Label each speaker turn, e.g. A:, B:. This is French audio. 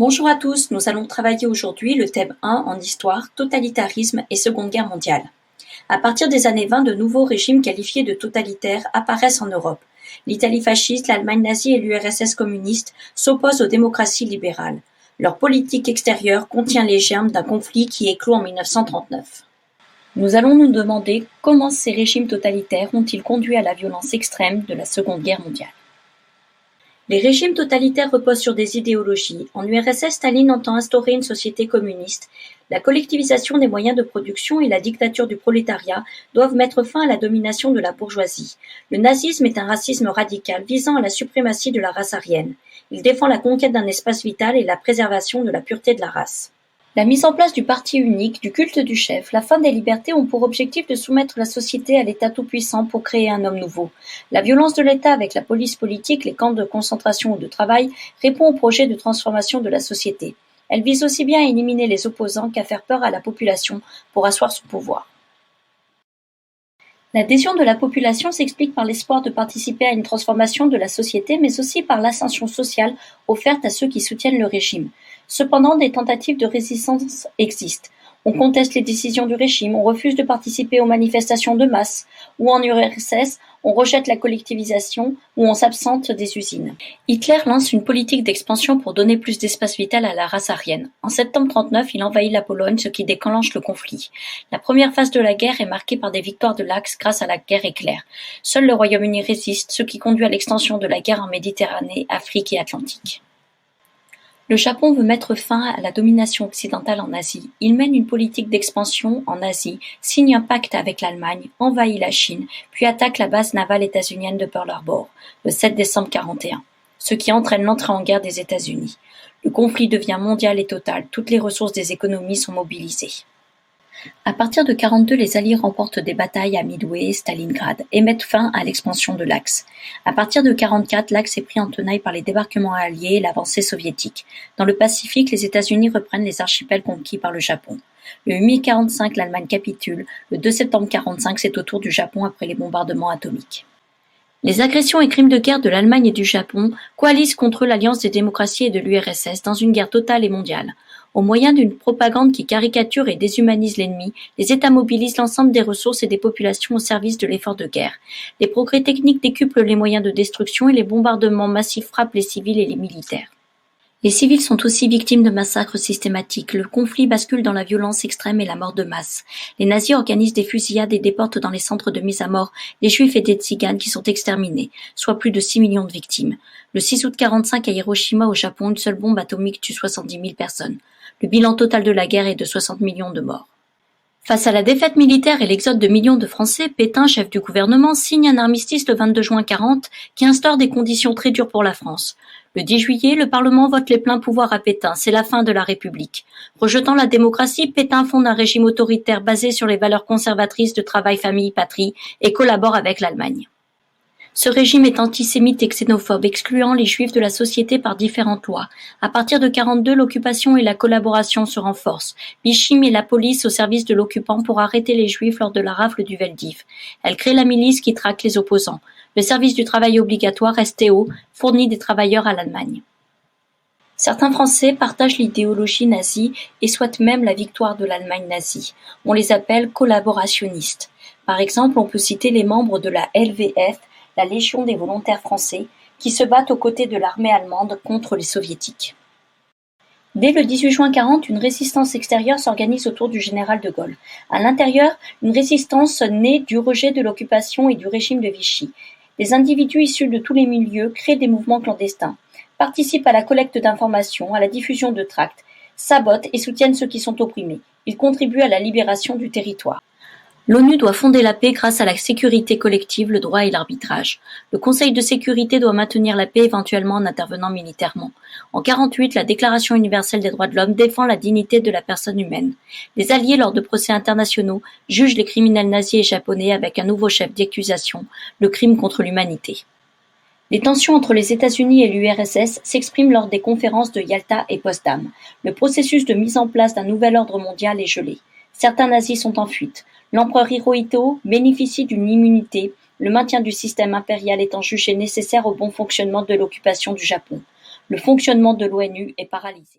A: Bonjour à tous, nous allons travailler aujourd'hui le thème 1 en histoire, totalitarisme et Seconde Guerre mondiale. À partir des années 20, de nouveaux régimes qualifiés de totalitaires apparaissent en Europe. L'Italie fasciste, l'Allemagne nazie et l'URSS communiste s'opposent aux démocraties libérales. Leur politique extérieure contient les germes d'un conflit qui éclot en 1939. Nous allons nous demander comment ces régimes totalitaires ont-ils conduit à la violence extrême de la Seconde Guerre mondiale. Les régimes totalitaires reposent sur des idéologies. En URSS, Staline entend instaurer une société communiste. La collectivisation des moyens de production et la dictature du prolétariat doivent mettre fin à la domination de la bourgeoisie. Le nazisme est un racisme radical visant à la suprématie de la race aryenne. Il défend la conquête d'un espace vital et la préservation de la pureté de la race. La mise en place du parti unique, du culte du chef, la fin des libertés ont pour objectif de soumettre la société à l'État tout-puissant pour créer un homme nouveau. La violence de l'État avec la police politique, les camps de concentration ou de travail répond au projet de transformation de la société. Elle vise aussi bien à éliminer les opposants qu'à faire peur à la population pour asseoir son pouvoir. L'adhésion de la population s'explique par l'espoir de participer à une transformation de la société, mais aussi par l'ascension sociale offerte à ceux qui soutiennent le régime. Cependant, des tentatives de résistance existent. On conteste les décisions du régime, on refuse de participer aux manifestations de masse, ou en URSS, on rejette la collectivisation, ou on s'absente des usines. Hitler lance une politique d'expansion pour donner plus d'espace vital à la race aryenne. En septembre 1939, il envahit la Pologne, ce qui déclenche le conflit. La première phase de la guerre est marquée par des victoires de l'Axe grâce à la guerre éclair. Seul le Royaume-Uni résiste, ce qui conduit à l'extension de la guerre en Méditerranée, Afrique et Atlantique. Le Japon veut mettre fin à la domination occidentale en Asie. Il mène une politique d'expansion en Asie, signe un pacte avec l'Allemagne, envahit la Chine, puis attaque la base navale états-unienne de Pearl Harbor, le 7 décembre 1941, ce qui entraîne l'entrée en guerre des États-Unis. Le conflit devient mondial et total, toutes les ressources des économies sont mobilisées. À partir de 1942, les Alliés remportent des batailles à Midway et Stalingrad et mettent fin à l'expansion de l'Axe. À partir de 1944, l'Axe est pris en tenaille par les débarquements alliés et l'avancée soviétique. Dans le Pacifique, les États-Unis reprennent les archipels conquis par le Japon. Le 8 mai 1945, l'Allemagne capitule. Le 2 septembre 1945, c'est au tour du Japon après les bombardements atomiques. Les agressions et crimes de guerre de l'Allemagne et du Japon coalisent contre l'Alliance des démocraties et de l'URSS dans une guerre totale et mondiale. Au moyen d'une propagande qui caricature et déshumanise l'ennemi, les États mobilisent l'ensemble des ressources et des populations au service de l'effort de guerre. Les progrès techniques décuplent les moyens de destruction et les bombardements massifs frappent les civils et les militaires. Les civils sont aussi victimes de massacres systématiques. Le conflit bascule dans la violence extrême et la mort de masse. Les nazis organisent des fusillades et déportent dans les centres de mise à mort les juifs et des tziganes qui sont exterminés, soit plus de 6 millions de victimes. Le 6 août 1945, à Hiroshima, au Japon, une seule bombe atomique tue 70 000 personnes. Le bilan total de la guerre est de 60 millions de morts. Face à la défaite militaire et l'exode de millions de Français, Pétain, chef du gouvernement, signe un armistice le 22 juin 1940 qui instaure des conditions très dures pour la France. Le 10 juillet, le Parlement vote les pleins pouvoirs à Pétain, c'est la fin de la République. Rejetant la démocratie, Pétain fonde un régime autoritaire basé sur les valeurs conservatrices de travail, famille, patrie et collabore avec l'Allemagne. Ce régime est antisémite et xénophobe, excluant les juifs de la société par différentes lois. À partir de 1942, l'occupation et la collaboration se renforcent. Vichy met la police au service de l'occupant pour arrêter les juifs lors de la rafle du Veldiv. Elle crée la milice qui traque les opposants. Le service du travail obligatoire, STO, fournit des travailleurs à l'Allemagne. Certains Français partagent l'idéologie nazie et souhaitent même la victoire de l'Allemagne nazie. On les appelle collaborationnistes. Par exemple, on peut citer les membres de la LVF, la Légion des volontaires français, qui se battent aux côtés de l'armée allemande contre les soviétiques. Dès le 18 juin 1940, une résistance extérieure s'organise autour du général de Gaulle. À l'intérieur, une résistance née du rejet de l'occupation et du régime de Vichy. Les individus issus de tous les milieux créent des mouvements clandestins, participent à la collecte d'informations, à la diffusion de tracts, sabotent et soutiennent ceux qui sont opprimés. Ils contribuent à la libération du territoire. L'ONU doit fonder la paix grâce à la sécurité collective, le droit et l'arbitrage. Le Conseil de sécurité doit maintenir la paix éventuellement en intervenant militairement. En 1948, la Déclaration universelle des droits de l'homme défend la dignité de la personne humaine. Les Alliés, lors de procès internationaux, jugent les criminels nazis et japonais avec un nouveau chef d'accusation, le crime contre l'humanité. Les tensions entre les États-Unis et l'URSS s'expriment lors des conférences de Yalta et Potsdam. Le processus de mise en place d'un nouvel ordre mondial est gelé. Certains nazis sont en fuite. L'empereur Hirohito bénéficie d'une immunité, le maintien du système impérial étant jugé nécessaire au bon fonctionnement de l'occupation du Japon. Le fonctionnement de l'ONU est paralysé.